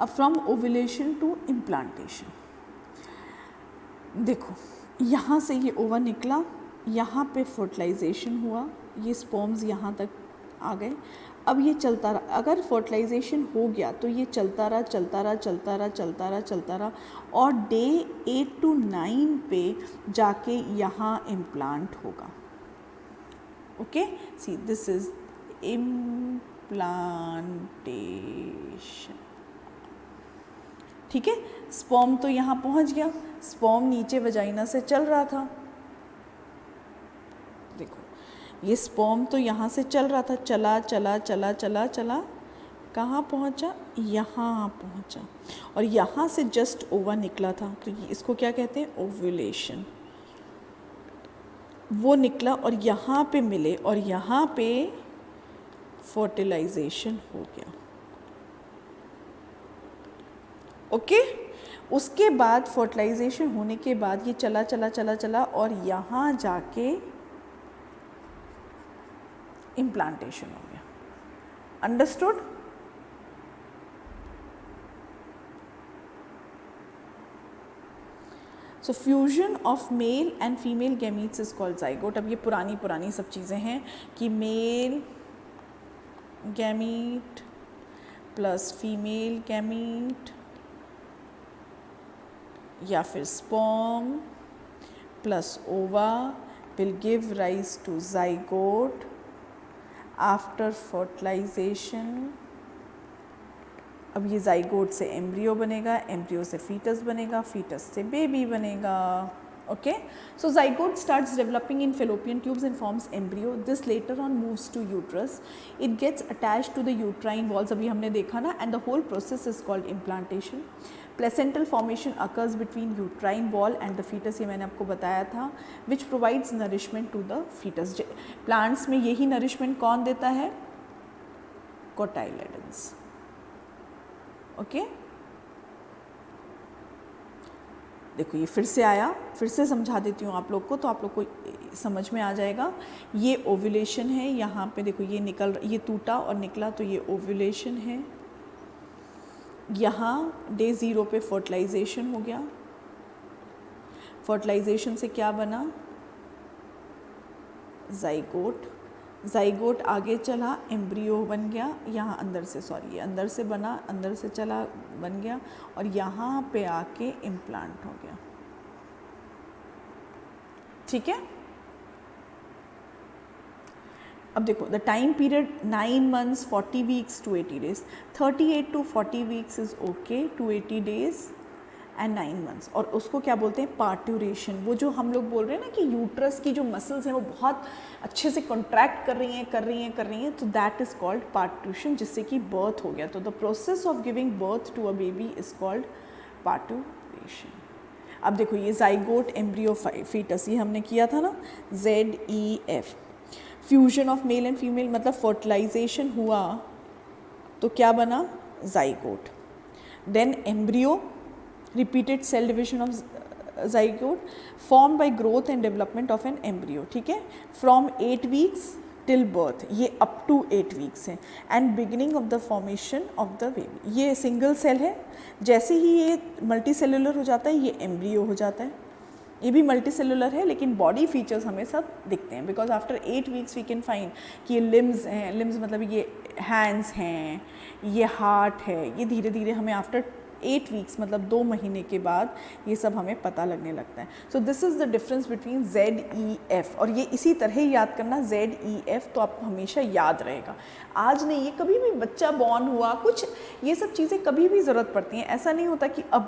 अब from ovulation to implantation, देखो यहाँ से ये ओवा निकला, यहाँ पे फर्टिलाइजेशन हुआ, ये स्पर्म्स यहाँ तक आ गए। अब ये चलता रहा, अगर फर्टिलाइजेशन हो गया तो ये चलता रहा चलता रहा चलता रहा चलता रहा चलता रहा और डे 8 to 9 पे जाके यहाँ इम्प्लांट होगा। Okay, see this is implantation. ठीक है, स्पर्म तो यहाँ पहुँच गया, स्पर्म नीचे वजाइना से चल रहा था। देखो ये स्पर्म तो यहाँ से चल रहा था, चला चला चला चला चला, कहाँ पहुँचा, यहाँ पहुँचा, और यहाँ से जस्ट ओवा निकला था, तो इसको क्या कहते हैं, ओव्यूलेशन। वो निकला और यहाँ पे मिले और यहाँ पे फर्टिलाइजेशन हो गया। ओके, उसके बाद फर्टिलाइजेशन होने के बाद ये चला चला चला चला और यहाँ जाके इम्प्लांटेशन हो गया। Understood? So fusion of male and female gametes is called zygote. अब ये पुरानी सब चीज़ें हैं कि male gamete plus female gamete या फिर स्पर्म प्लस ओवा will give rise to zygote after fertilization। अब ये zygote से एम्ब्रियो बनेगा, एम्ब्रियो से फीटस बनेगा, फीटस से बेबी बनेगा। Okay, so zygote starts developing in fallopian tubes and forms embryo. This later on moves to uterus. It gets attached to the uterine walls, अभी हमने देखा ना, and the whole process is called implantation. Placental formation occurs between uterine wall and the fetus, ये मैंने आपको बताया था, which provides nourishment to the fetus. Plants में यही nourishment कौन देता है, cotyledons। ओके, देखो ये फिर से आया, फिर से समझा देती हूँ आप लोग को, तो आप लोग को समझ में आ जाएगा। ये ओव्यूलेशन है, यहाँ पे देखो ये निकल, ये टूटा और निकला, तो ये ओव्यूलेशन है। यहाँ डे 0 पे फर्टिलाइजेशन हो गया, फर्टिलाइजेशन से क्या बना, जाइगोट। जाइगोट आगे चला, एम्ब्रियो बन गया, यहाँ अंदर से, सॉरी ये अंदर से बना, अंदर से चला, बन गया, और यहाँ पे आके इम्प्लांट हो गया। ठीक है, अब देखो the time period 9 months 40 weeks to 80 days, 38 to 40 weeks is okay, to 80 days and 9 months। और उसको क्या बोलते हैं, पार्ट्यूरेशन। वो जो हम लोग बोल रहे हैं ना कि यूट्रस की जो मसल्स हैं वो बहुत अच्छे से कॉन्ट्रैक्ट कर रही हैं, तो दैट इज़ कॉल्ड पार्ट्यूरेशन, जिससे कि बर्थ हो गया। तो the process of giving birth to a baby is called parturition. अब देखो ये जाइगोट, एम्ब्रियो, फीटस, ये हमने किया था ना, ZEF। Fusion of male and female मतलब फर्टिलाइजेशन हुआ तो क्या बना, zygote. Then embryo, repeated cell division of zygote formed by growth and development of an embryo। ठीक है, from 8 weeks till birth, ये up to 8 weeks है, and beginning of the formation of the baby। ये single cell है, जैसे ही ये multi cellular हो जाता है ये एम्ब्रियो हो जाता है। ये भी मल्टी सेलुलर है लेकिन बॉडी फीचर्स हमें सब दिखते हैं, because after 8 weeks we can find कि ये लिम्स हैं, लिम्स मतलब ये हैंड्स हैं, ये हार्ट है, ये धीरे धीरे हमें आफ्टर 8 weeks मतलब 2 महीने के बाद ये सब हमें पता लगने लगता है। So this is the difference between ZEF, और ये इसी तरह याद करना ZEF, तो आपको हमेशा याद रहेगा। आज नहीं, ये कभी भी बच्चा बॉर्न हुआ, कुछ ये सब चीज़ें कभी भी ज़रूरत पड़ती हैं, ऐसा नहीं होता कि अब